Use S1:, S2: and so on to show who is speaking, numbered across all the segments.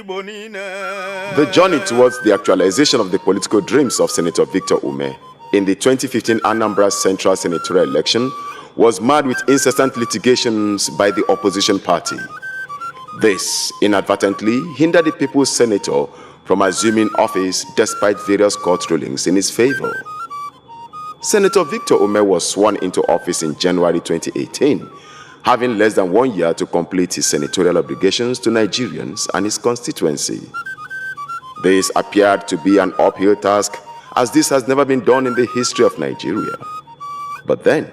S1: The journey towards the actualization of the political dreams of Senator Victor Umeh in the 2015 Anambra Central Senatorial election was marred with incessant litigations by the opposition party. This inadvertently hindered the People's Senator from assuming office despite various court rulings in his favor. Senator Victor Umeh was sworn into office in January 2018, having less than 1 year to complete his senatorial obligations to Nigerians and his constituency. This appeared to be an uphill task, as this has never been done in the history of Nigeria. But then,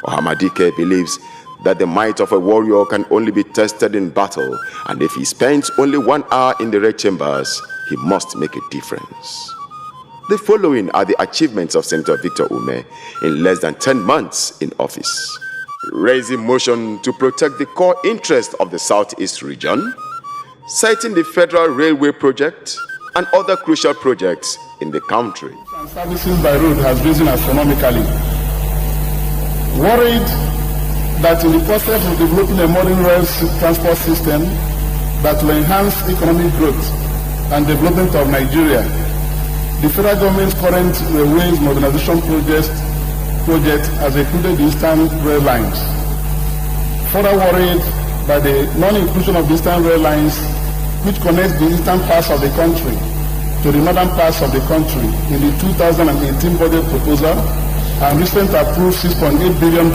S1: Ohamadike believes that the might of a warrior can only be tested in battle, and if he spends only 1 hour in the red chambers, he must make a difference. The following are the achievements of Senator Victor Umeh in less than 10 months in office. Raising motion to protect the core interest of the Southeast region, citing the Federal Railway project and other crucial projects in the country.
S2: Services by road has risen astronomically. Worried that in the process of developing a modern rail transport system that will enhance economic growth and development of Nigeria, the federal government's current railways modernization project has included the Eastern Rail Lines. Further worried by the non-inclusion of the Eastern Rail Lines, which connects the eastern parts of the country to the northern parts of the country in the 2018 budget proposal and recent approved $6.8 billion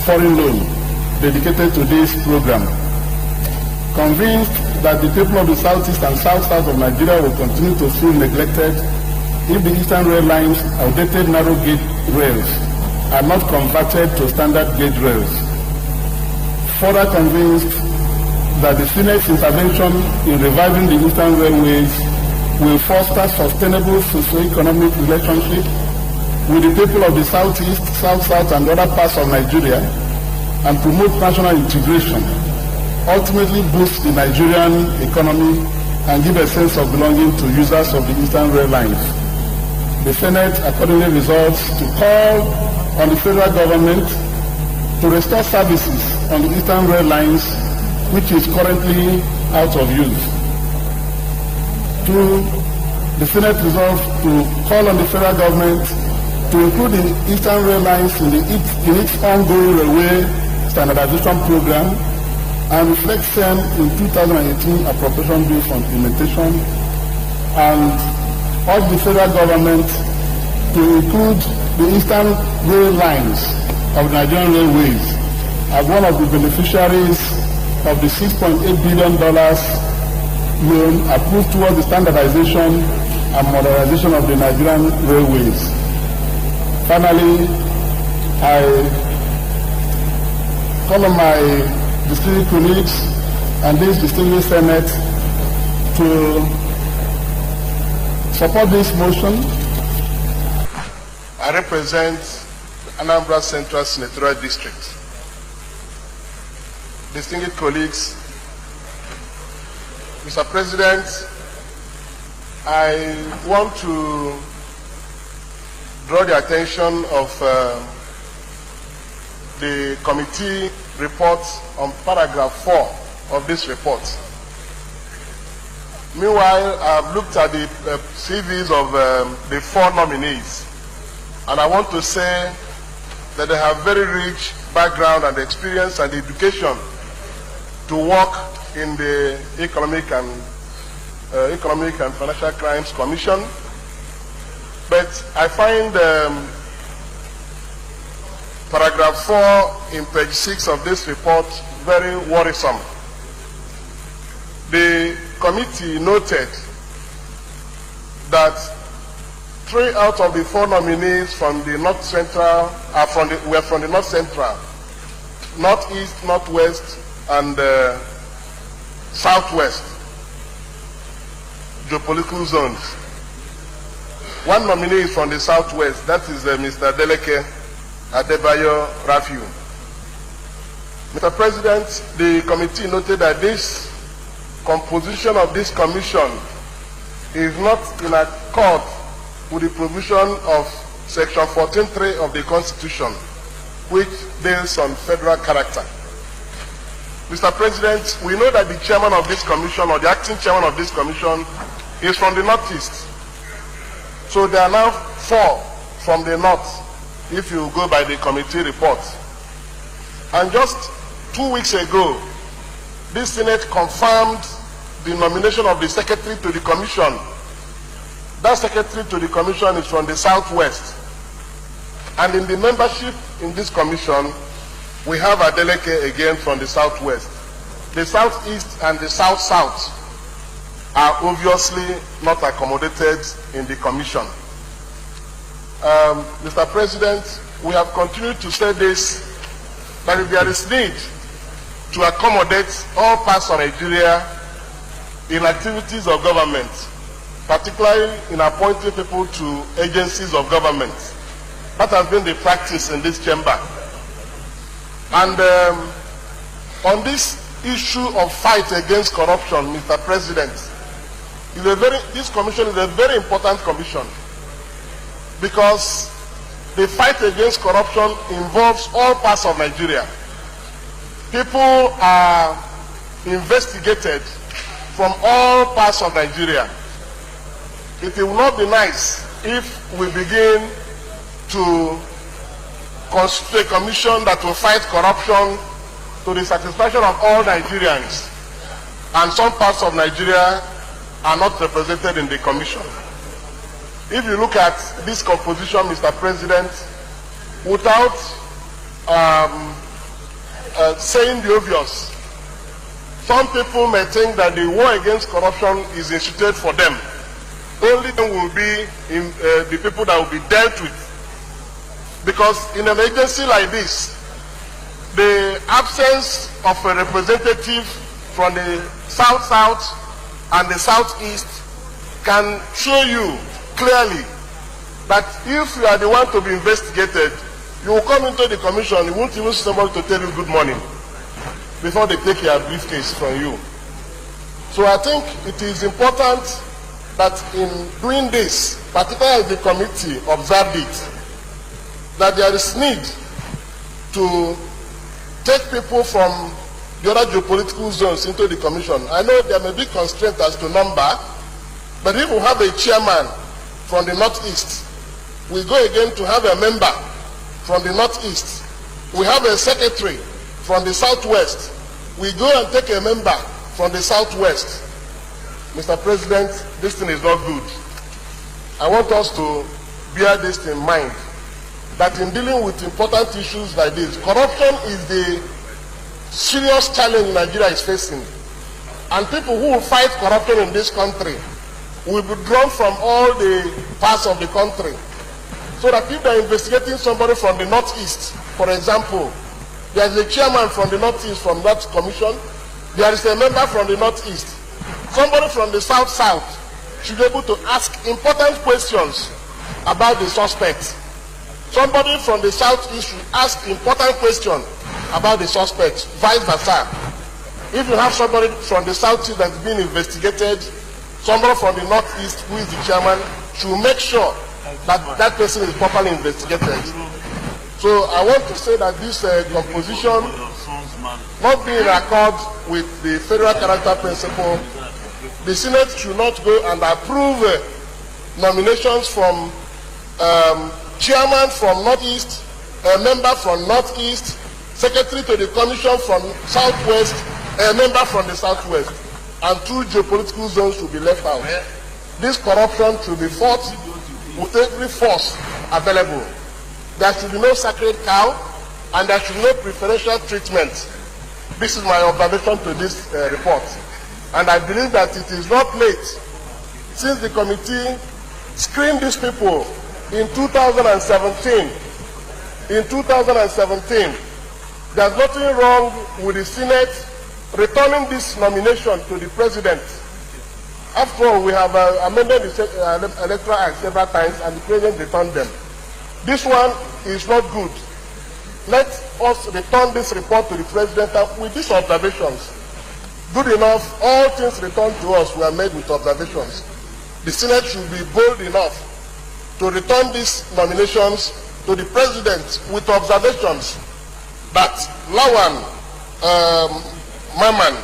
S2: foreign loan dedicated to this program. Convinced that the people of the southeast and south-south of Nigeria will continue to feel neglected if the Eastern Rail Lines, outdated narrow gauge rails, are not converted to standard gauge rails. Further convinced that the Senate's intervention in reviving the Eastern Railways will foster sustainable socio-economic relationship with the people of the Southeast, South-South and other parts of Nigeria and promote national integration, ultimately boost the Nigerian economy and give a sense of belonging to users of the Eastern Rail Lines. The Senate accordingly resolves to call on the federal government to restore services on the Eastern Rail Lines, which is currently out of use. 2, the Senate resolves to call on the federal government to include the Eastern Rail Lines in its ongoing railway standardization program and reflect them in 2018 appropriation bill for implementation, and urge the federal government to include the Eastern Rail Lines of the Nigerian Railways as one of the beneficiaries of the $6.8 billion loan approved towards the standardization and modernization of the Nigerian Railways. Finally, I call on my distinguished colleagues and this distinguished Senate to support this motion.
S3: I represent Anambra Central Senatorial District. Distinguished colleagues, Mr. President, I want to draw the attention of the committee report on paragraph 4 of this report. Meanwhile, I've looked at the CVs of the 4 nominees, and I want to say that they have very rich background and experience and education to work in the Economic and Financial Crimes Commission. But I find paragraph 4 in page 6 of this report very worrisome. The committee noted that 3 out of the 4 nominees from the North Central were from the North Central, Northeast, Northwest, and Southwest geopolitical zones. 1 nominee is from the Southwest, that is Mr. Deleke Adebayo Rafiu. Mr. President, the committee noted that this composition of this commission is not in accord with the provision of section 14(3) of the Constitution, which deals on federal character. Mr. President, we know that the chairman of this commission or the acting chairman of this commission is from the Northeast. So there are now 4 from the North, if you go by the committee report. And just 2 weeks ago, this Senate confirmed the nomination of the secretary to the commission. That secretary to the commission is from the Southwest. And in the membership in this commission, we have Adeleke again from the Southwest. The Southeast and the South-South are obviously not accommodated in the commission. Mr. President, we have continued to say this, that if there is need to accommodate all parts of Nigeria in activities of government, particularly in appointing people to agencies of government, that has been the practice in this chamber. And on this issue of fight against corruption, Mr. President, this commission is a very important commission because the fight against corruption involves all parts of Nigeria. People are investigated from all parts of Nigeria. It will not be nice if we begin to constitute a commission that will fight corruption to the satisfaction of all Nigerians, and some parts of Nigeria are not represented in the commission. If you look at this composition, Mr. President, without saying the obvious, some people may think that the war against corruption is instituted for them. Only them will be the people that will be dealt with. Because in an agency like this, the absence of a representative from the South-South and the Southeast can show you clearly that if you are the one to be investigated, you will come into the commission, you won't even see somebody to tell you good morning before they take your briefcase from you. So I think it is important that in doing this, particularly the committee observed it, that there is need to take people from the other geopolitical zones into the commission. I know there may be constraints as to number, but if we have a chairman from the Northeast, we go again to have a member from the Northeast. We have a secretary from the Southwest. We go and take a member from the Southwest. Mr. President, this thing is not good. I want us to bear this in mind, that in dealing with important issues like this, corruption is the serious challenge Nigeria is facing. And people who will fight corruption in this country will be drawn from all the parts of the country. So that if they're investigating somebody from the Northeast, for example, there is a chairman from the Northeast from that commission, there is a member from the Northeast. Somebody from the South-South should be able to ask important questions about the suspect. Somebody from the Southeast should ask important questions about the suspect, vice versa. If you have somebody from the Southeast that's being investigated, somebody from the Northeast who is the chairman should make sure that that person is properly investigated. So I want to say that this composition, not being in accord with the federal character principle, the Senate should not go and approve nominations from chairman from Northeast, a member from Northeast, secretary to the commission from Southwest, a member from the Southwest, and 2 geopolitical zones should be left out. This corruption should be fought with every force available. There should be no sacred cow, and there should be no preferential treatment. This is my observation to this report. And I believe that it is not late, since the committee screened these people in 2017. In 2017, there's nothing wrong with the Senate returning this nomination to the President. After all, we have amended the Electoral Act several times, and the President returned them. This one is not good. Let us return this report to the President with these observations. Good enough, all things returned to us were made with observations. The Senate should be bold enough to return these nominations to the President with observations that Lawan Maman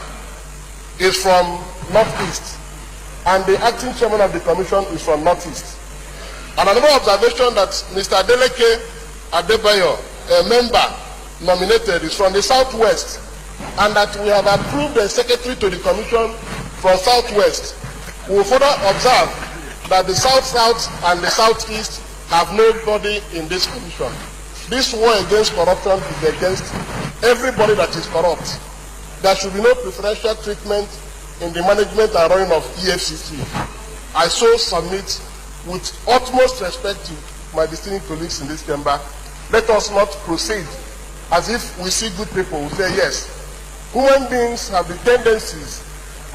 S3: is from Northeast, and the acting chairman of the commission is from Northeast. And another observation that Mr. Deleke Adebayo, a member nominated, is from the Southwest, and that we have approved a secretary to the commission from Southwest. We will further observe that the South-South and the Southeast have nobody in this commission. This war against corruption is against everybody that is corrupt. There should be no preferential treatment in the management and running of EFCC. I so submit with utmost respect to my distinguished colleagues in this chamber. Let us not proceed as if we see good people who say yes. Human beings have the tendencies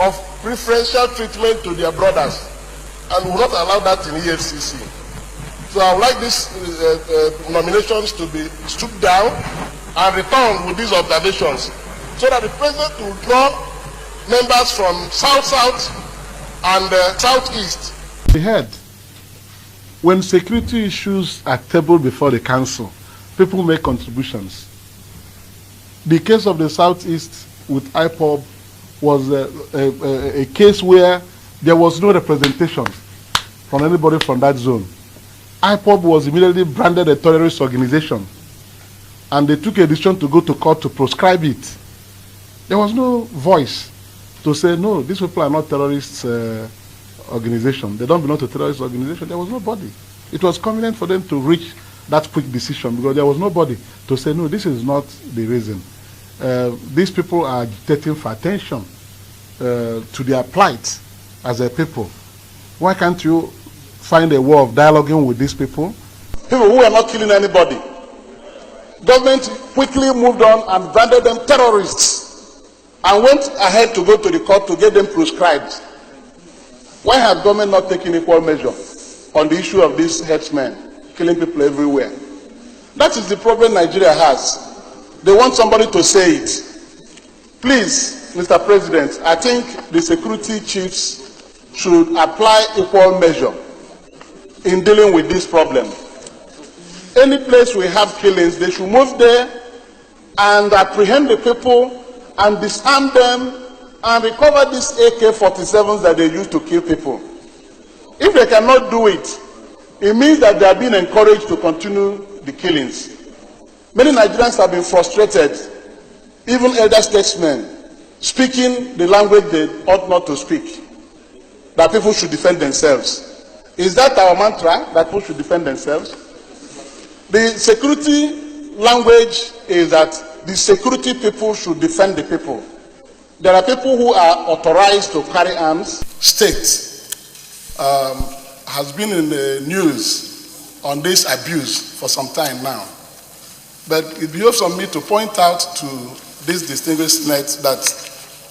S3: of preferential treatment to their brothers, and will not allow that in EFCC. So I would like these nominations to be stripped down and returned with these observations, so that the president will draw members from South-South and South-East.
S2: We heard when security issues are tabled before the council, people make contributions. The case of the Southeast with IPOB was a case where there was no representation from anybody from that zone. IPOB was immediately branded a terrorist organization, and they took a decision to go to court to proscribe it. There was no voice to say, no, these people are not terrorist organization. They don't belong to terrorist organization. There was nobody. It was convenient for them to reach that quick decision because there was nobody to say, no, this is not the reason. These people are agitating for attention to their plight as a people. Why can't you find a way of dialoguing with these people?
S4: People who are not killing anybody. Government quickly moved on and branded them terrorists and went ahead to go to the court to get them proscribed. Why has government not taken equal measure on the issue of these headsmen killing people everywhere? That is the problem Nigeria has. They want somebody to say it. Please, Mr. President, I think the security chiefs should apply equal measure in dealing with this problem. Any place we have killings, they should move there and apprehend the people and disarm them and recover these AK-47s that they use to kill people. If they cannot do it, it means that they are being encouraged to continue the killings. Many Nigerians have been frustrated, even elder statesmen, speaking the language they ought not to speak, that people should defend themselves. Is that our mantra, that people should defend themselves? The security language is that the security people should defend the people. There are people who are authorized to carry arms.
S2: State has been in the news on this abuse for some time now. But it behoves on me to point out to this distinguished Senate that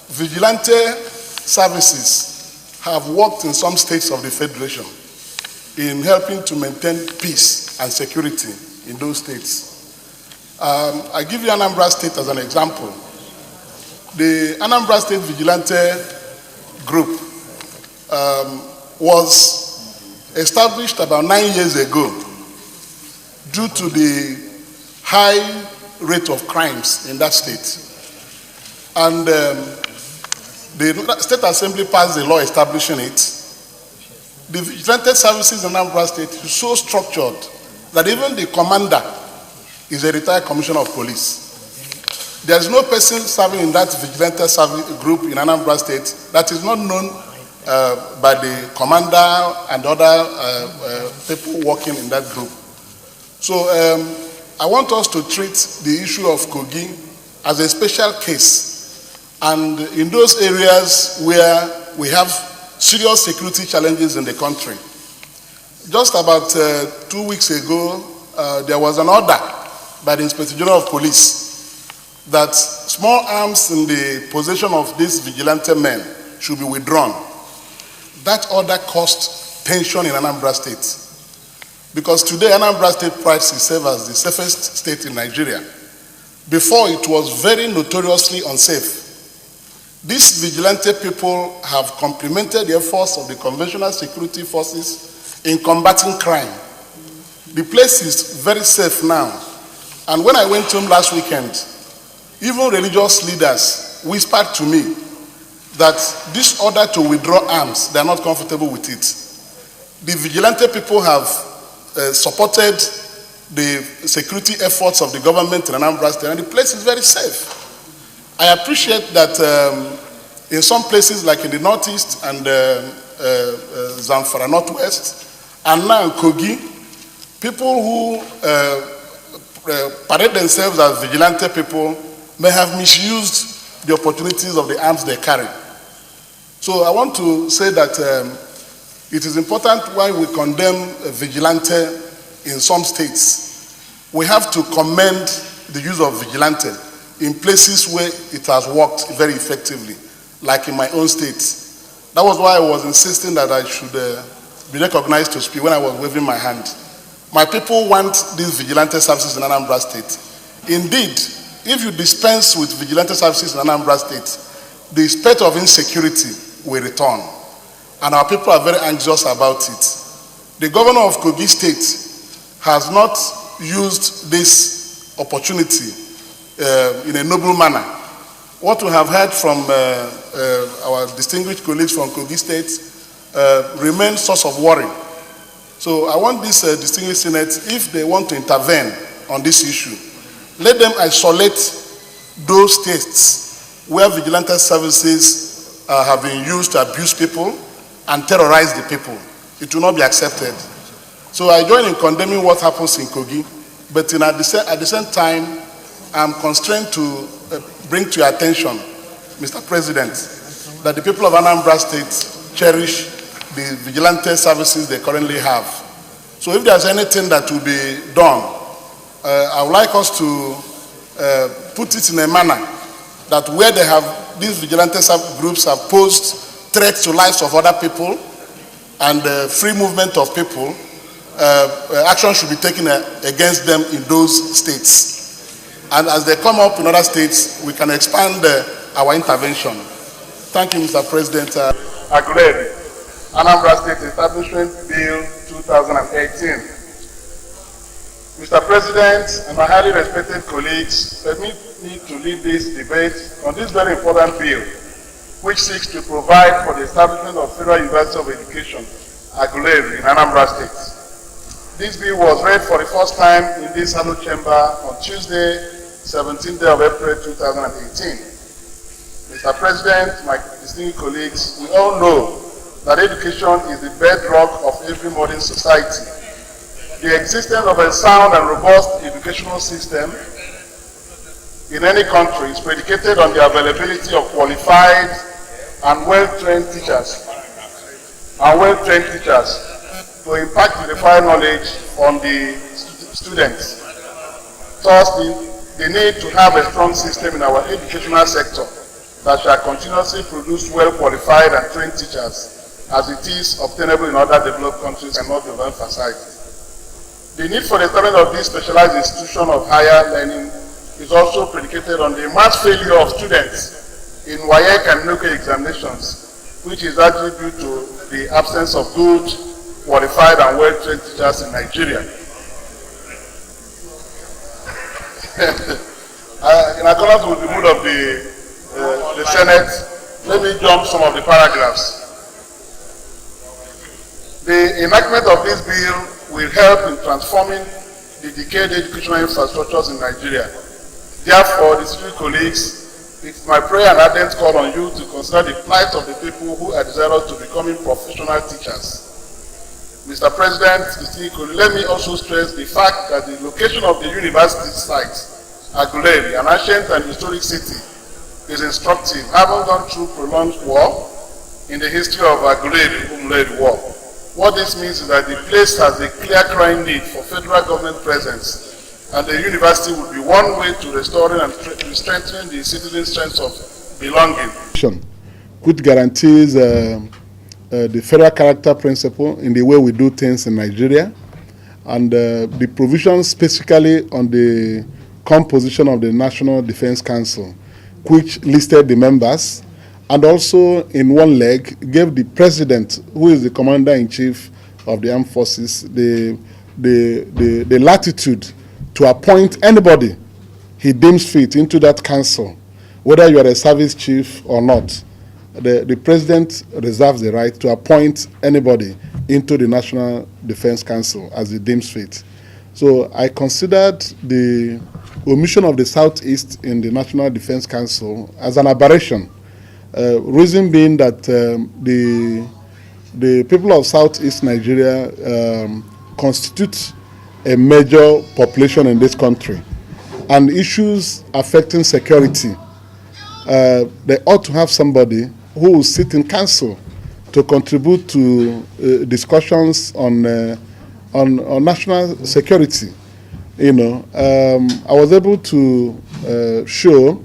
S2: vigilante services have worked in some states of the Federation in helping to maintain peace and security in those states. I give you Anambra State as an example. The Anambra State Vigilante Group was established about 9 years ago due to the high rate of crimes in that state. And the State Assembly passed a law establishing it. The vigilante services in Anambra State is so structured that even the commander is a retired commissioner of police. There is no person serving in that vigilante service group in Anambra State that is not known by the commander and other people working in that group. So I want us to treat the issue of Kogi as a special case, and in those areas where we have serious security challenges in the country. Just about 2 weeks ago, there was an order by the Inspector General of Police that small arms in the possession of these vigilante men should be withdrawn. That order caused tension in Anambra State. Because today Anambra State prides itself as the safest state in Nigeria. Before, it was very notoriously unsafe. These vigilante people have complemented the efforts of the conventional security forces in combating crime. The place is very safe now. And when I went home last weekend, even religious leaders whispered to me that this order to withdraw arms, they are not comfortable with it. The vigilante people have supported the security efforts of the government in Anambra State, and the place is very safe. I appreciate that in some places, like in the Northeast and Zamfara Northwest, and now in Kogi, people who parade themselves as vigilante people may have misused the opportunities of the arms they carry. So I want to say that it is important why we condemn vigilante in some states. We have to commend the use of vigilante in places where it has worked very effectively, like in my own state. That was why I was insisting that I should be recognized to speak when I was waving my hand. My people want these vigilante services in Anambra State. Indeed, if you dispense with vigilante services in Anambra State, the spate of insecurity will return. And our people are very anxious about it. The governor of Kogi State has not used this opportunity in a noble manner. What we have heard from our distinguished colleagues from Kogi State remains source of worry. So I want this distinguished Senate, if they want to intervene on this issue, let them isolate those states where vigilante services have been used to abuse people and terrorize the people. It will not be accepted. So I join in condemning what happens in Kogi, but at the same time, I'm constrained to bring to your attention, Mr. President, that the people of Anambra State cherish the vigilante services they currently have. So if there's anything that will be done, I would like us to put it in a manner that where they have, these vigilante groups have posed threats to lives of other people and free movement of people, action should be taken against them in those states. And as they come up in other states, we can expand our intervention. Thank you, Mr. President.
S3: Agreed. Anambra State Establishment Bill 2018. Mr. President and my highly respected colleagues, permit me to lead this debate on this very important bill, which seeks to provide for the establishment of Federal University of Education, Aguleri, in Anambra State. This bill was read for the first time in this hallowed chamber on Tuesday, 17th day of April 2018. Mr. President, my distinguished colleagues, we all know that education is the bedrock of every modern society. The existence of a sound and robust educational system in any country is predicated on the availability of qualified and well-trained teachers to impact the required knowledge on the students. Thus, the need to have a strong system in our educational sector that shall continuously produce well-qualified and trained teachers, as it is obtainable in other developed countries, cannot be overemphasized. The need for the establishment of this specialized institution of higher learning is also predicated on the mass failure of students in WAEC and NOCA examinations, which is largely due to the absence of good, qualified and well-trained teachers in Nigeria. In accordance with the mood of the Senate, let me jump some of the paragraphs. The enactment of this bill will help in transforming the decayed educational infrastructures in Nigeria. Therefore, distinguished colleagues, it's my prayer and ardent call on you to consider the plight of the people who are desirous to becoming professional teachers. Mr. President, distinguished colleagues, let me also stress the fact that the location of the university site, Aguleri, an ancient and historic city, is instructive, having gone through prolonged war in the history of Aguleri War. What this means is that the place has a clear crying need for federal government presence, and the university would be one way to restoring and strengthening the citizen sense of belonging.
S2: Which guarantees the federal character principle in the way we do things in Nigeria, and the provisions specifically on the composition of the National Defense Council, which listed the members, and also in one leg gave the president, who is the commander-in-chief of the armed forces, the latitude to appoint anybody he deems fit into that council whether you are a service chief or not, the president reserves the right to appoint anybody into the National Defense Council as he deems fit. So I considered the omission of the Southeast in the National Defense Council as an aberration. Reason being that the people of Southeast Nigeria constitute a major population in this country, and issues affecting security, they ought to have somebody who will sit in council to contribute to discussions on national security. I was able to show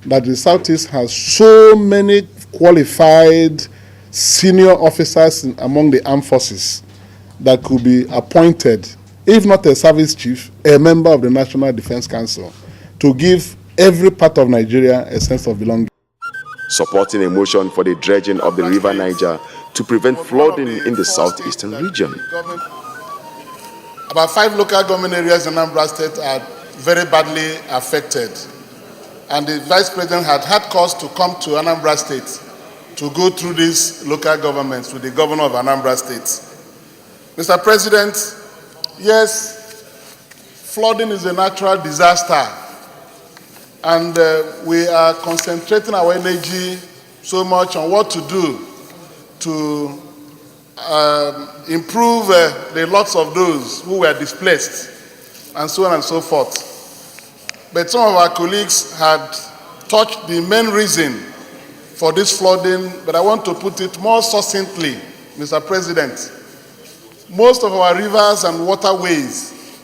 S2: that the Southeast has so many qualified senior officers among the armed forces that could be appointed, if not a service chief, a member of the National Defense Council, to give every part of Nigeria a sense of belonging.
S1: Supporting a motion for the dredging of the River Niger to prevent flooding in the southeastern region.
S2: About 5 local government areas in Anambra State are very badly affected. And the Vice President had cause to come to Anambra State to go through these local governments with the Governor of Anambra State. Mr. President, yes, flooding is a natural disaster. And we are concentrating our energy so much on what to do to improve the lots of those who were displaced, and so on and so forth. But some of our colleagues had touched the main reason for this flooding, but I want to put it more succinctly, Mr. President. Most of our rivers and waterways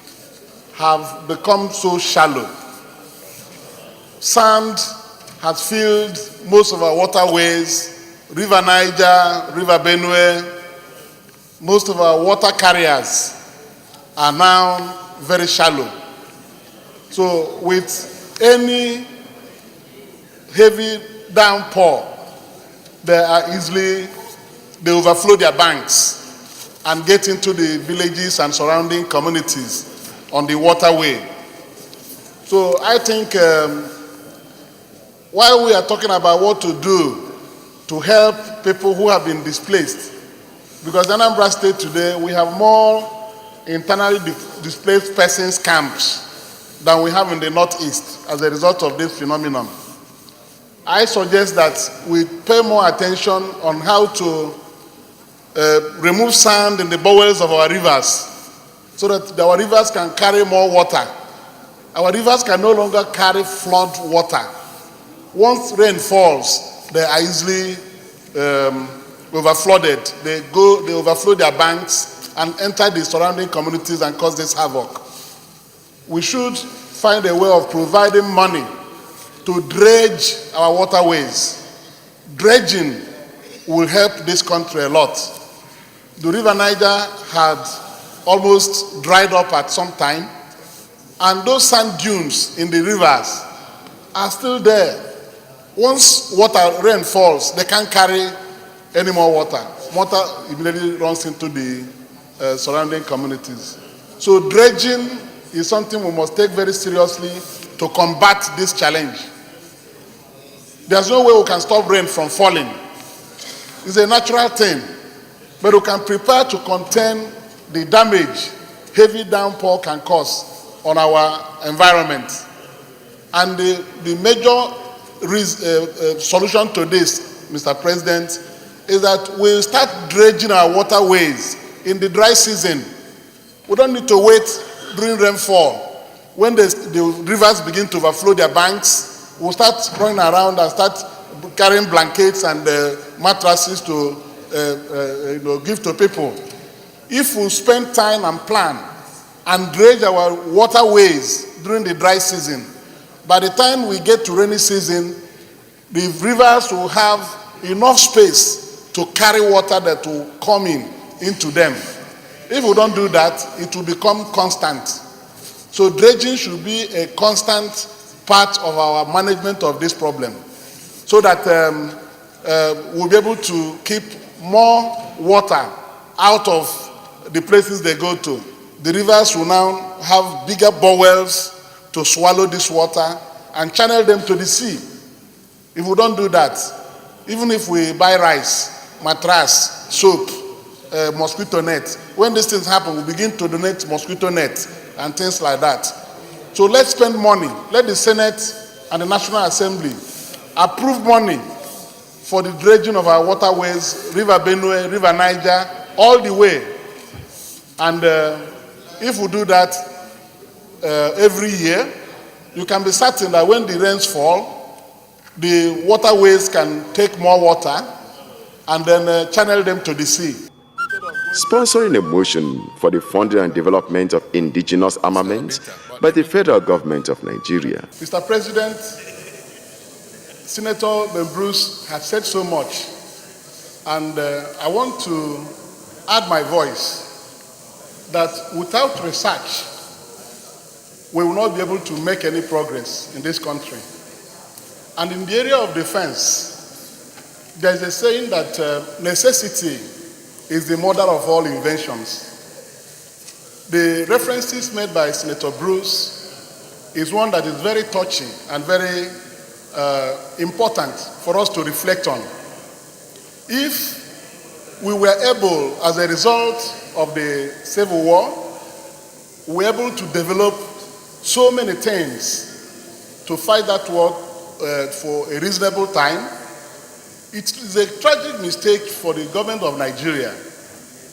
S2: have become so shallow. Sand has filled most of our waterways, River Niger, River Benue. Most of our water carriers are now very shallow. So with any heavy downpour, they overflow their banks and get into the villages and surrounding communities on the waterway. So I think while we are talking about what to do to help people who have been displaced, because in Anambra State today we have more internally displaced persons camps than we have in the Northeast as a result of this phenomenon. I suggest that we pay more attention on how to remove sand in the bowels of our rivers so that our rivers can carry more water. Our rivers can no longer carry flood water. Once rain falls, they are easily overflooded. They overflow their banks and enter the surrounding communities and cause this havoc. We should find a way of providing money to dredge our waterways. Dredging will help this country a lot. The River Niger had almost dried up at some time, and those sand dunes in the rivers are still there. Once rain falls, they can't carry any more water. Water immediately runs into the surrounding communities. So dredging is something we must take very seriously to combat this challenge. There's no way we can stop rain from falling. It's a natural thing, but we can prepare to contain the damage heavy downpour can cause on our environment. And the major solution to this, Mr. President, is that we'll start dredging our waterways in the dry season. We don't need to wait during rainfall. When the rivers begin to overflow their banks, we'll start running around and start carrying blankets and mattresses to give to people. If we spend time and plan and dredge our waterways during the dry season, by the time we get to rainy season, the rivers will have enough space to carry water that will come into them. If we don't do that, it will become constant. So dredging should be a constant part of our management of this problem, so that we'll be able to keep more water out of the places they go to. The rivers will now have bigger bowels to swallow this water and channel them to the sea. If we don't do that, even if we buy rice, mattress, soap, mosquito net, when these things happen, we begin to donate mosquito net and things like that. So let's spend money. Let the Senate and the National Assembly approve money for the dredging of our waterways, River Benue, River Niger, all the way. And if we do that every year, you can be certain that when the rains fall, the waterways can take more water and then channel them to the sea.
S1: Sponsoring a motion for the funding and development of indigenous armaments by the federal government of Nigeria.
S2: Mr. President, Senator Ben Bruce has said so much, and I want to add my voice that without research, we will not be able to make any progress in this country. And in the area of defense, there is a saying that necessity is the mother of all inventions. The references made by Senator Bruce is one that is very touching and very important for us to reflect on. If we were able, as a result of the Civil War, we were able to develop so many things to fight that war for a reasonable time, it is a tragic mistake for the government of Nigeria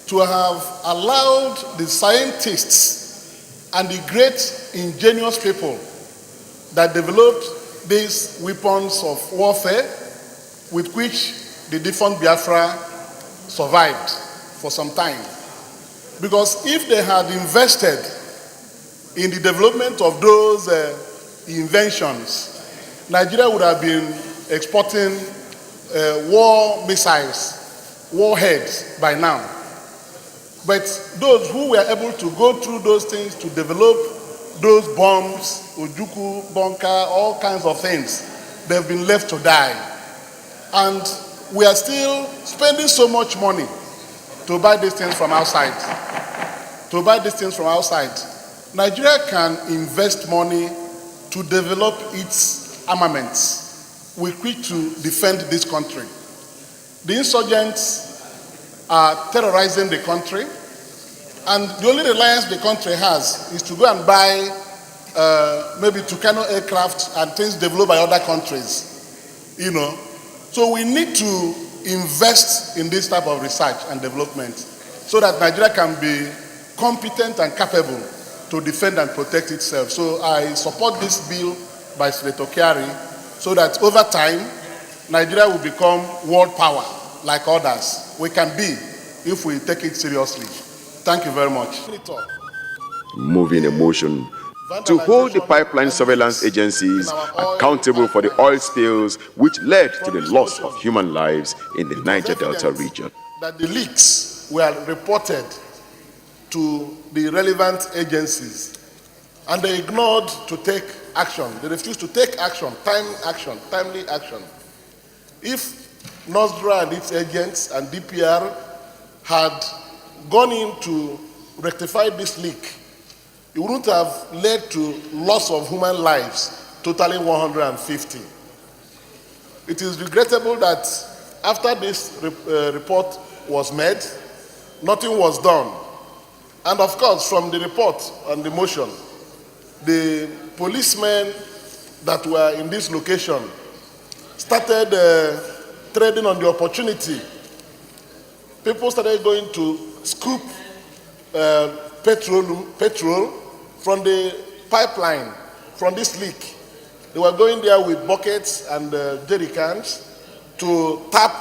S2: to have allowed the scientists and the great ingenious people that developed these weapons of warfare with which the defunct Biafra survived for some time. Because if they had invested in the development of those inventions, Nigeria would have been exporting war missiles, warheads by now. But those who were able to go through those things to develop those bombs, Ojuku, bunker, all kinds of things, they've been left to die. And we are still spending so much money to buy these things from outside. Nigeria can invest money to develop its armaments with which to defend this country. The insurgents are terrorizing the country, and the only reliance the country has is to go and buy maybe Tucano aircraft and things developed by other countries, So we need to invest in this type of research and development so that Nigeria can be competent and capable to defend and protect itself. So I support this bill by Senator Kyari so that over time, Nigeria will become world power like others. We can be if we take it seriously. Thank you very much.
S1: Moving a motion to hold the pipeline surveillance agencies accountable for the oil spills which led to the loss of human lives in the Niger Delta region.
S2: That the leaks were reported to the relevant agencies and they ignored to take action. They refused to take action, timely action. If NOSDRA and its agents and DPR had gone in to rectify this leak, it wouldn't have led to loss of human lives, totaling 150. It is regrettable that after this report was made, nothing was done. And of course, from the report and the motion, the policemen that were in this location started trading on the opportunity. People started going to scoop petrol from the pipeline, from this leak. They were going there with buckets and jerry cans to tap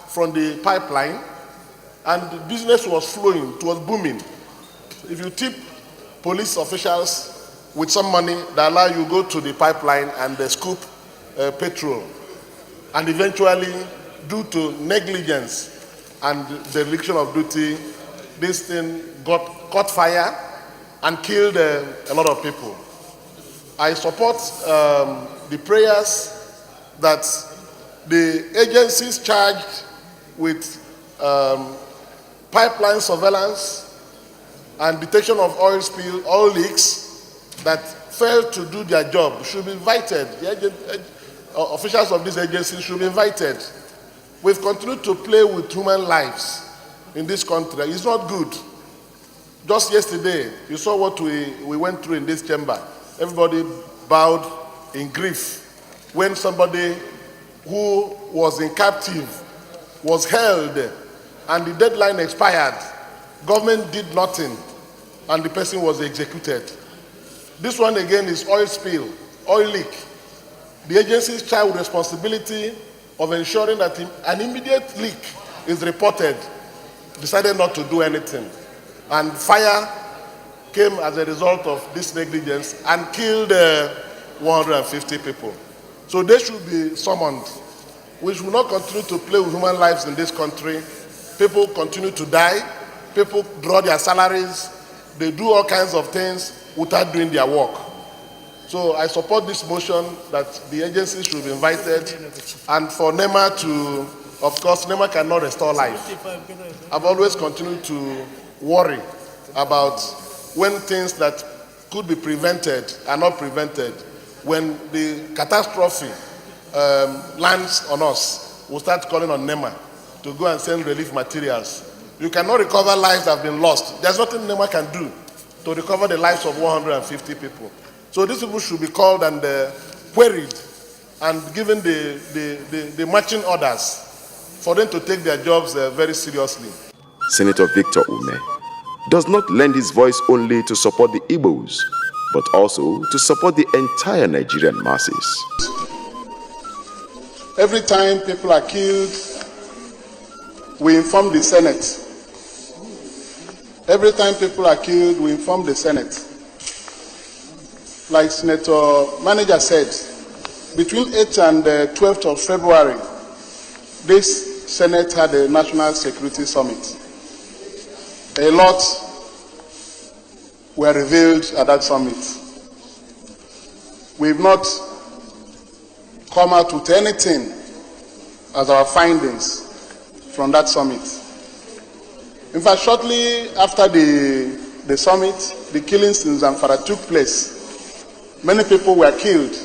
S2: from the pipeline, and the business was flowing, it was booming. If you tip police officials with some money, they allow you go to the pipeline and scoop petrol. And eventually, due to negligence and dereliction of duty, this thing caught fire and killed a lot of people. I support the prayers that the agencies charged with pipeline surveillance and detection of oil spill, oil leaks that failed to do their job should be invited.
S3: officials of these agencies should be invited. We've continued to play with human lives in this country. It's not good. Just yesterday, you saw what we went through in this chamber. Everybody bowed in grief when somebody who was in captive was held and the deadline expired. Government did nothing and the person was executed. This one again is oil spill, oil leak. The agency's child responsibility of ensuring that an immediate leak is reported decided not to do anything. And fire came as a result of this negligence and killed 150 people. So they should be summoned. We should not continue to play with human lives in this country. People continue to die. People draw their salaries. They do all kinds of things without doing their work. So I support this motion that the agencies should be invited, and for NEMA to, of course, NEMA cannot restore life. I've always continued to worry about when things that could be prevented are not prevented. When the catastrophe lands on us, we'll start calling on NEMA to go and send relief materials. You cannot recover lives that have been lost. There's nothing NEMA can do to recover the lives of 150 people. So these people should be called and queried and given the marching orders for them to take their jobs very seriously.
S1: Senator Victor Umeh does not lend his voice only to support the Igbos, but also to support the entire Nigerian masses.
S4: Every time people are killed, we inform the Senate. Every time people are killed, we inform the Senate. Like Senator Manager said, between 8th and 12th of February, this Senate had a National Security Summit. A lot were revealed at that summit. We've not come out with anything as our findings from that summit. In fact, shortly after the summit, the killings in Zamfara took place. Many people were killed,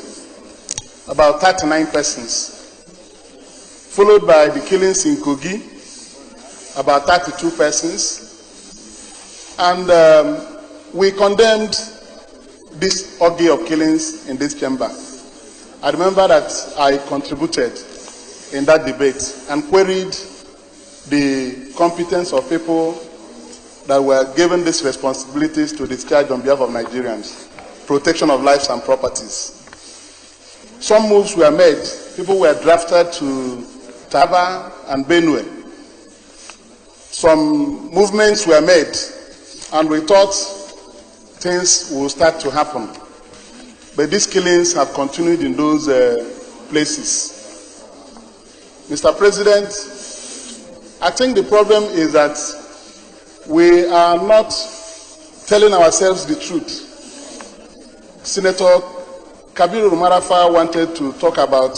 S4: about 39 persons, followed by the killings in Kogi, about 32 persons. And we condemned this orgy of killings in this chamber. I remember that I contributed in that debate and queried the competence of people that were given these responsibilities to discharge on behalf of Nigerians. Protection of lives and properties. Some moves were made. People were drafted to Taraba and Benue. Some movements were made, and we thought things will start to happen. But these killings have continued in those places. Mr. President, I think the problem is that we are not telling ourselves the truth. Senator Kabiru Marafa wanted to talk about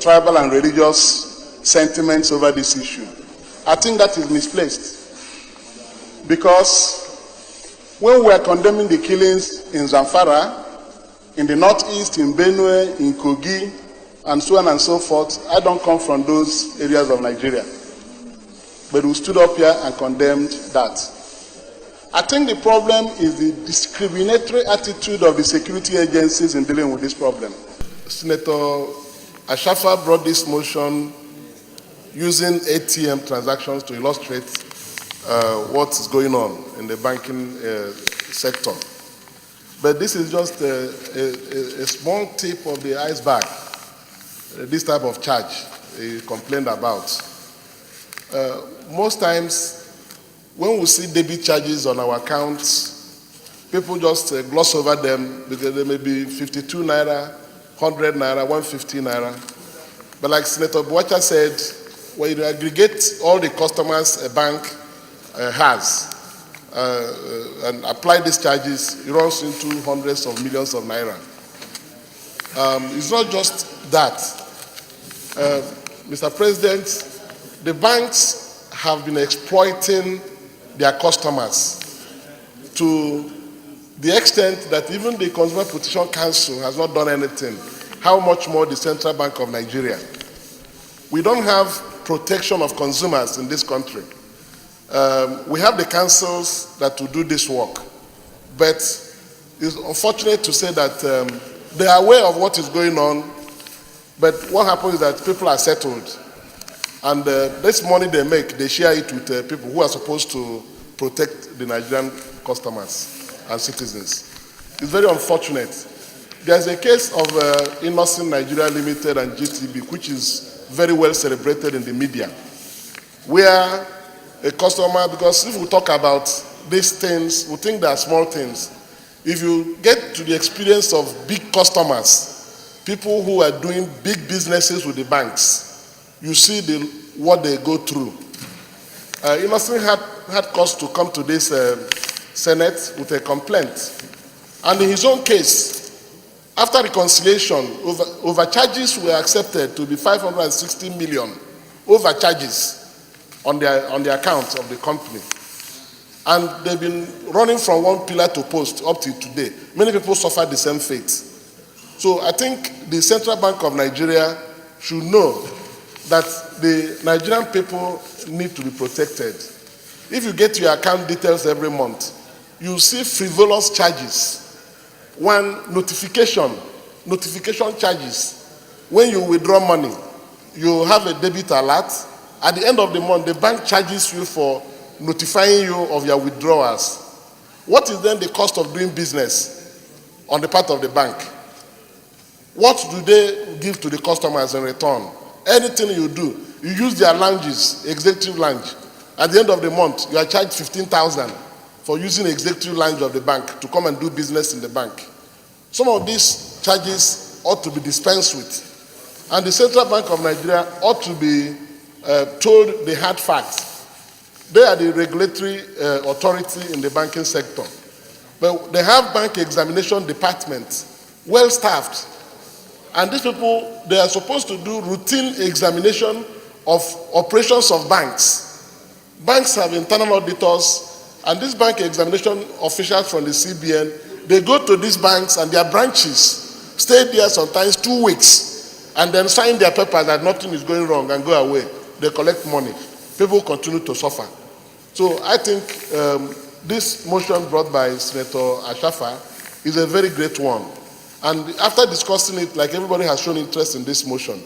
S4: tribal and religious sentiments over this issue. I think that is misplaced. Because when we are condemning the killings in Zamfara, in the northeast, in Benue, in Kogi, and so on and so forth, I don't come from those areas of Nigeria. But we stood up here and condemned that. I think the problem is the discriminatory attitude of the security agencies in dealing with this problem.
S3: Senator Ashafa brought this motion using ATM transactions to illustrate what's going on in the banking sector. But this is just a small tip of the iceberg, this type of charge he complained about. Most times, when we see debit charges on our accounts, people just gloss over them because they may be 52 naira, 100 naira, 150 naira. But like Senator Boacha said, when you aggregate all the customers a bank has and apply these charges, it runs into hundreds of millions of naira. It's not just that. Mr. President, the banks have been exploiting their customers to the extent that even the Consumer Protection Council has not done anything. how much more the Central Bank of Nigeria. We don't have protection of consumers in this country. We have the councils that will do this work, but it's unfortunate to say that they are aware of what is going on, but what happens is that people are settled, and this money they make, they share it with people who are supposed to protect the Nigerian customers and citizens. It's very unfortunate. There's a case of Innocent Nigeria Limited and GTB, which is very well celebrated in the media, where a customer, because if we talk about these things, we think they are small things. If you get to the experience of big customers, people who are doing big businesses with the banks, you see what they go through. Innocent had cause to come to this Senate with a complaint. And in his own case, after reconciliation, overcharges were accepted to be 560 million overcharges on the account of the company. And they've been running from one pillar to post up to today. Many people suffered the same fate. So I think the Central Bank of Nigeria should know that the Nigerian people need to be protected. If you get your account details every month, you see frivolous charges. One, notification charges. When you withdraw money, you have a debit alert. At the end of the month, the bank charges you for notifying you of your withdrawals. What is then the cost of doing business on the part of the bank? What do they give to the customers in return? Anything you do, you use their lounges, executive lounge. At the end of the month, you are charged 15,000 for using the executive lounge of the bank to come and do business in the bank. Some of these charges ought to be dispensed with. And the Central Bank of Nigeria ought to be told the hard facts. They are the regulatory authority in the banking sector. But they have bank examination departments, well staffed. And these people, they are supposed to do routine examination of operations of banks. Banks have internal auditors, and these bank examination officials from the CBN, they go to these banks and their branches, stay there sometimes 2 weeks, and then sign their papers that nothing is going wrong and go away. They collect money. People continue to suffer. So I think this motion brought by Senator Ashafa is a very great one. And after discussing it, like everybody has shown interest in this motion,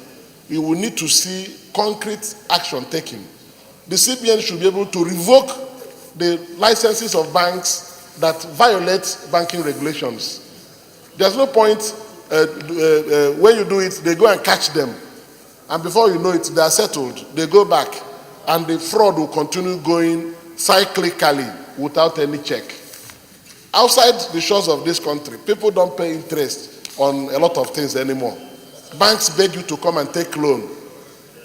S3: we will need to see concrete action taken. The CBN should be able to revoke the licenses of banks that violate banking regulations. There's no point when you do it, they go and catch them. And before you know it, they are settled. They go back. And the fraud will continue going cyclically without any check. Outside the shores of this country, people don't pay interest on a lot of things anymore. Banks beg you to come and take loan.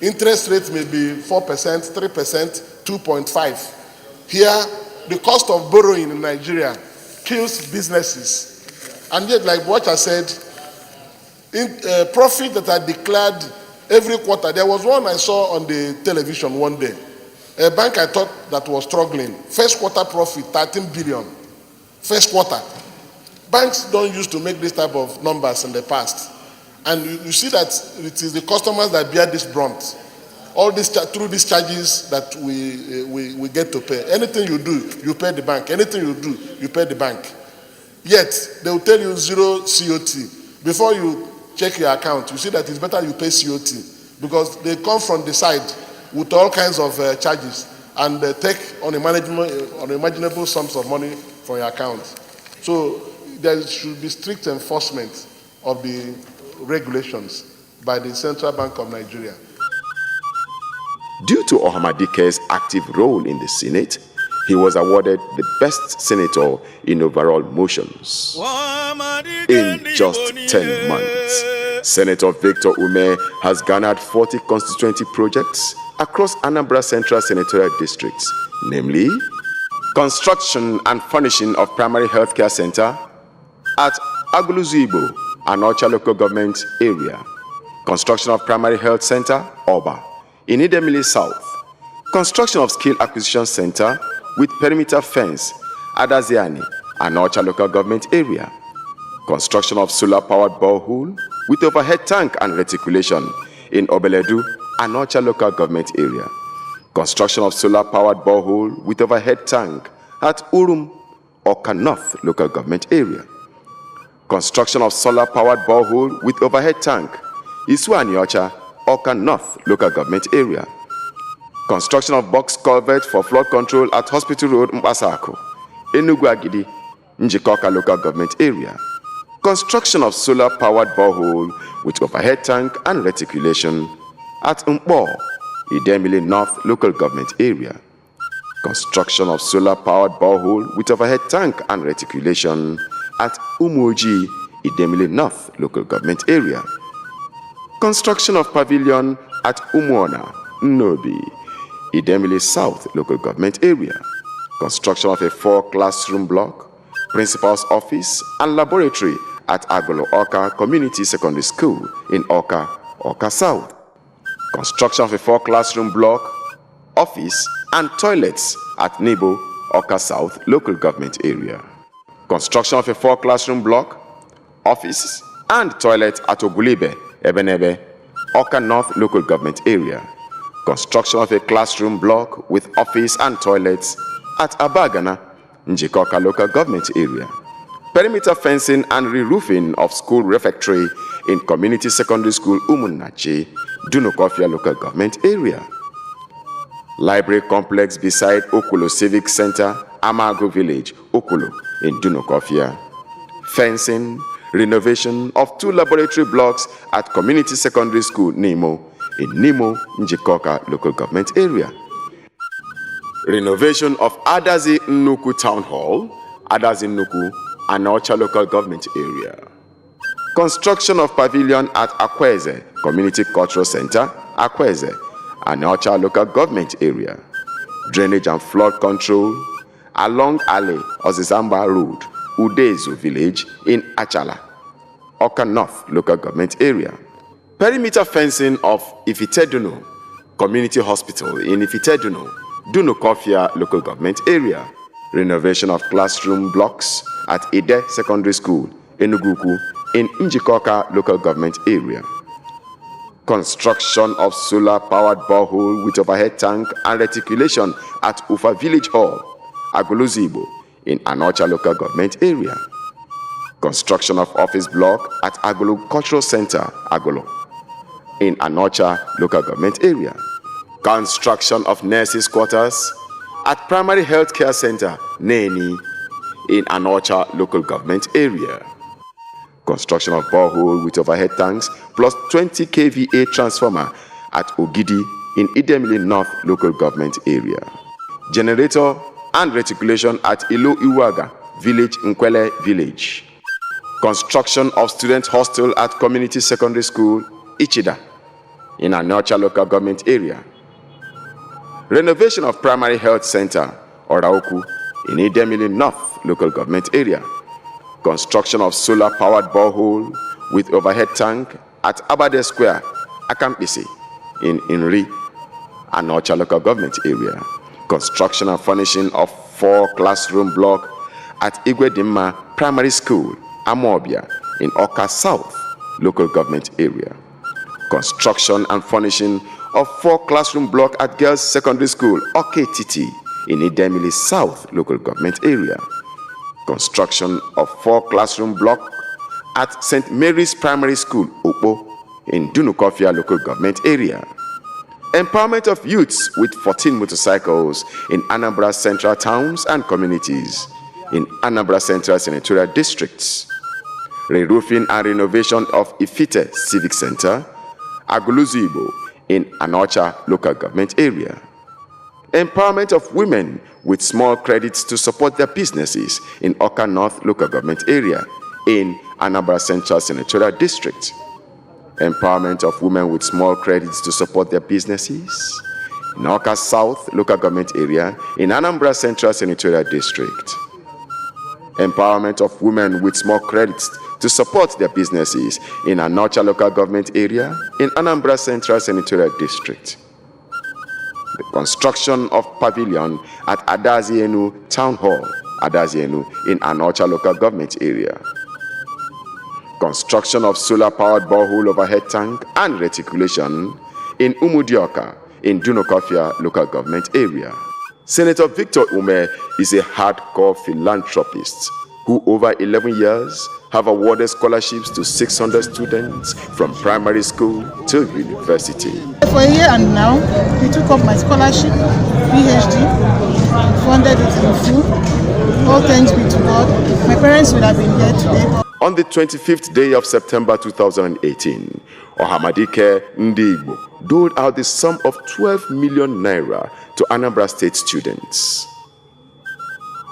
S3: Interest rate may be 4%, 3%, 2.5%. Here, the cost of borrowing in Nigeria kills businesses. And yet, like Boacha said, profit that are declared every quarter. There was one I saw on the television one day. A bank I thought that was struggling. First quarter profit, 13 billion. First quarter. Banks don't used to make this type of numbers in the past. And you see that it is the customers that bear this brunt. All this through these charges that we get to pay. Anything you do, you pay the bank. Anything you do, you pay the bank. Yet, they will tell you 0 COT. Before you check your account, you see that it's better you pay COT because they come from the side with all kinds of charges and they take unimaginable sums of money from your account. So there should be strict enforcement of the regulations by the Central Bank of Nigeria.
S1: Due to Ohamadike's active role in the Senate, he was awarded the best senator in overall motions. In just 10 months, Senator Victor Umeh has garnered 40 constituency projects across Anambra Central Senatorial Districts, namely construction and furnishing of primary healthcare center at Aguluzuibo, Anocha local government area, construction of primary health center, Oba, in Idemili South, construction of skill acquisition center with perimeter fence, Adaziani, Anocha local government area, Construction of solar-powered borehole with overhead tank and reticulation in Obeledu, Anocha local government area. Construction of solar-powered borehole with overhead tank at Urum, Oka North local government area. Construction of solar-powered borehole with overhead tank, Isuaniocha, Oka North local government area. Construction of box culvert for flood control at Hospital Road, Mpasako, Enugu Agidi, Njikoka local government area. Construction of solar-powered borehole with overhead tank and reticulation at Mpo, Idemili North local government area. Construction of solar-powered borehole with overhead tank and reticulation at Umuoji, Idemili North local government area. Construction of pavilion at Umuona, Nnobi, Idemili South local government area. Construction of a 4-classroom block, principal's office and laboratory at Agolo Oka Community Secondary School in Oka, Oka South. Construction of a 4-classroom block, office and toilets at Nebo, Oka South local government area. Construction of a 4-classroom block, office and toilet at Ogulibe, Ebenebe, Oka North local government area. Construction of a classroom block with office and toilets at Abagana, Njikoka local government area. Perimeter fencing and re-roofing of school refectory in Community Secondary School Umunnachi, Dunukofia local government area. Library complex beside Okulo Civic Center, Amago Village, Okulo in Dunukofia. Fencing, renovation of 2 laboratory blocks at Community Secondary School Nimo in Nimo, Njikoka local government area. Renovation of Adazi Nnuku Town Hall, Adazi Nnuku, Anocha local government area. Construction of pavilion at Akweze Community Cultural Center, Akweze, Anocha local government area. Drainage and flood control along Alley Ozizamba Road, Udezu Village in Achala, Oka North local government area. Perimeter fencing of Ifiteduno Community Hospital in Ifiteduno, Dunukofia local government area. Renovation of classroom blocks at Ide Secondary School, Enuguku, in Njikoka local government area. Construction of solar-powered borehole with overhead tank and reticulation at Ufa Village Hall, Aguluzibo, in Anocha local government area. Construction of office block at Agulu Cultural Center, Agulu, in Anocha local government area. Construction of nurses' quarters at Primary Health Care Center, Neni, in Anocha local government area. Construction of borehole with overhead tanks plus 20 kVA transformer at Ogidi in Idemili North local government area. Generator and reticulation at Ilo Iwaga Village, Nkwele Village. Construction of student hostel at Community Secondary School, Ichida, in Anocha local government area. Renovation of Primary Health Center, Oraoku, in Idemili North local government area. Construction of solar-powered borehole with overhead tank at Abade Square, Akampisi, in Inri, Anocha local government area. Construction and furnishing of 4-classroom block at Igwedimma Primary School, Amobia, in Oka South local government area. Construction and furnishing of 4-classroom block at Girls Secondary School, Oketiti, in Idemili South local government area. Construction of 4-classroom block at St. Mary's Primary School, Opo, in Dunukofia local government area. Empowerment of youths with 14 motorcycles in Anambra Central towns and communities in Anambra Central senatorial districts. Re-roofing and renovation of Ifite Civic Center, Aguluzibo, in Anocha local government area. Empowerment of women with small credits to support their businesses in Oka North local government area in Anambra Central senatorial district. Empowerment of women with small credits to support their businesses in Oka South local government area in Anambra Central senatorial district. Empowerment of women with small credits to support their businesses in Anocha local government area in Anambra Central senatorial district. The construction of pavilion at Adazienu Town Hall, Adazienu, in Anocha local government area. construction of solar-powered borehole overhead tank and reticulation in Umudioka in Dunokofia local government area. Senator Victor Umeh is a hardcore philanthropist who over 11 years have awarded scholarships to 600 students from primary school to university.
S5: For a year and now, he took up my scholarship, PhD, funded it in full. All thanks be to God. My parents would have been here today.
S1: On the 25th day of September 2018, Ohamadike Ndigbo doled out the sum of 12 million naira to Anambra State students.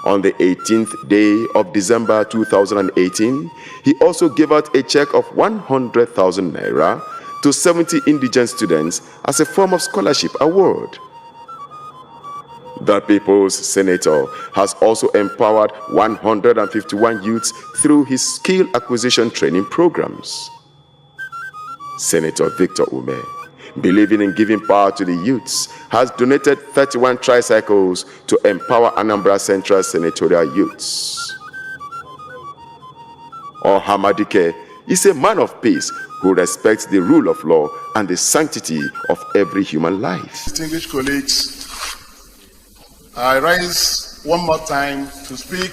S1: On the 18th day of December 2018, he also gave out a check of 100,000 naira to 70 indigent students as a form of scholarship award. The People's Senator has also empowered 151 youths through his skill acquisition training programs. Senator Victor Umeh, believing in giving power to the youths, has donated 31 tricycles to empower Anambra Central senatorial youths. Ohamadike is a man of peace who respects the rule of law and the sanctity of every human life.
S3: Distinguished colleagues, I rise one more time to speak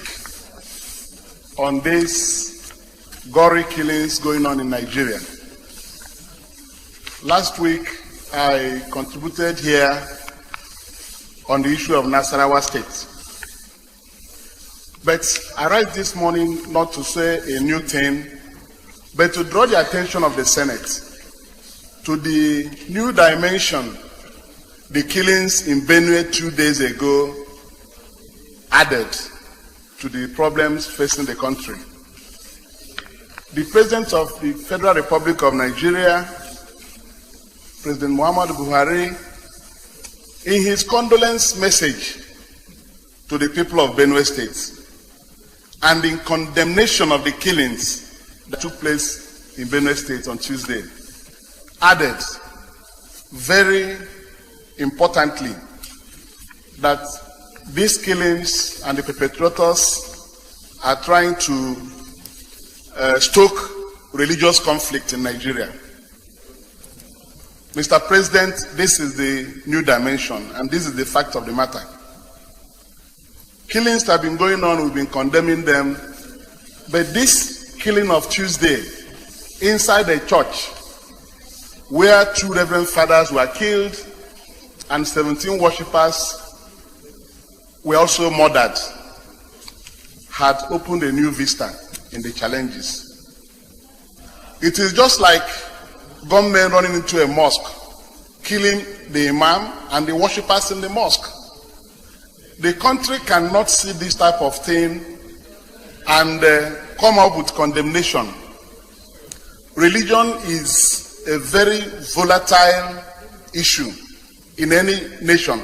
S3: on these gory killings going on in Nigeria. Last week, I contributed here on the issue of Nasarawa State. But I rise this morning not to say a new thing, but to draw the attention of the Senate to the new dimension the killings in Benue 2 days ago added to the problems facing the country. The President of the Federal Republic of Nigeria, President Muhammadu Buhari, in his condolence message to the people of Benue State and in condemnation of the killings that took place in Benue State on Tuesday, added very importantly that these killings and the perpetrators are trying to stoke religious conflict in Nigeria. Mr. President, this is the new dimension, and this is the fact of the matter. Killings have been going on, we've been condemning them, but this killing of Tuesday inside a church where 2 reverend fathers were killed and 17 worshippers were also murdered had opened a new vista in the challenges. It is just like gunmen running into a mosque, killing the imam and the worshippers in the mosque. The country cannot see this type of thing and come up with condemnation. Religion is a very volatile issue in any nation.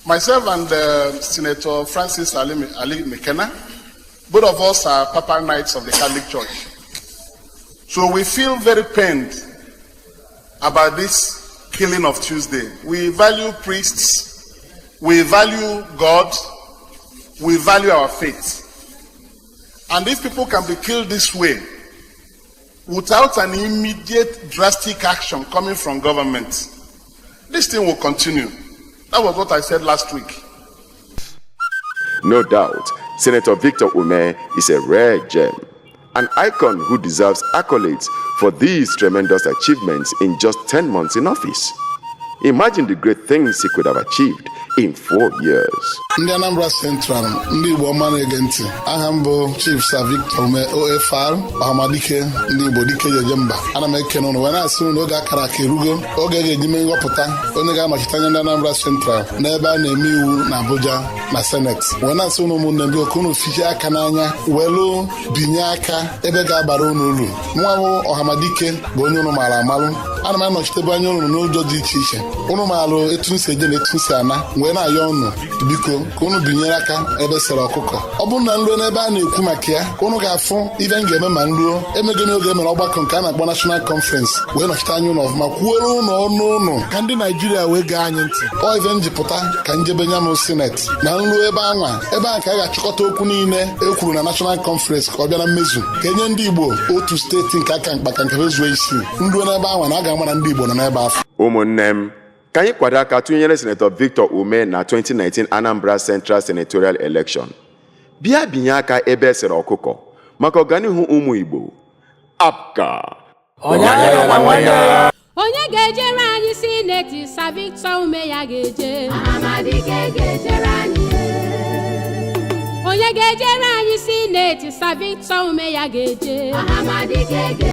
S3: Myself and Senator Francis Ali McKenna, both of us are Papa Knights of the Catholic Church. So we feel very pained about this killing of Tuesday. We value priests, we value God, we value our faith. And if people can be killed this way, without an immediate drastic action coming from government, this thing will continue. That was what I said last week.
S1: No doubt, Senator Victor Umeh is a rare gem, an icon who deserves accolades for these tremendous achievements in just 10 months in office. Imagine the great things he could have achieved in 4 years.
S2: Ndị Anambra Central, ndị Igbo ọma na-ege ntị. Aha m bụ Chief Sen Victor Umeh OFR, Ohamadike, ndị Igbo dike jeje mba. Ana m ekene unu wee na-asị unu oge akara aka erugo, oge ga-eji mee nghọpụta onye ga-anọchite anya ndị Anambra Central n'ebe a na-eme iwu na Abuja na Senate. Wee na-asị unu ụmụnne ndị oku unu fichie aka n'anya welu binye aka ebe ga-abara unu uru. Nwa bụ Ohamadike bụ onye unu maara amalụ. ana m anọchitebe anya ụnụ n'ụjọ dị iche iche ụnụ maalụ etu m si eje na etu m si ana wee na-ayọ ụnụ biko ka ụnụ binyere aka ebe sere ọkụkọ. Ọ bụrụ na nruo n'ebe a na-ekwu maka ya ka ụnụ ga-afụ ife m ga-eme ma nruo emego n'oge emere ọgbakọ nke a na-akpọ National Conference wee nọchite anya ụnụ ọfụma kwuoro ụnụ ọnụ ụnụ ka ndị Naijiria wee gaa anyị ntị. Ọ ife m ji pụta ka njebe nya m sineti na nruo ebe anwa ebe a ka a ga-achịkọta okwu niile e kwuru na National Conference ka ọ bịa na mmezu ka enye ndị Igbo otu steeti nke aka mkpa ka nke zuo isi nruo n'ebe anwa na a ga-ama na ndị Igbo nọ n'ebe afọ.
S1: Ụmụnne m, ka anyị kwado aka tụnyere Senator Victor Umeh na 2019 Anambra Central Senatorial Election. Bịa binye aka ebe esere ọkụkọ maka ọganihu ụmụ Igbo. Apka
S6: onye ga-ejere anyị sineti Sen Victor Umeh ya ga-eje. Onye ga-ejere anyị sineti Sen Victor Umeh ya ga-eje.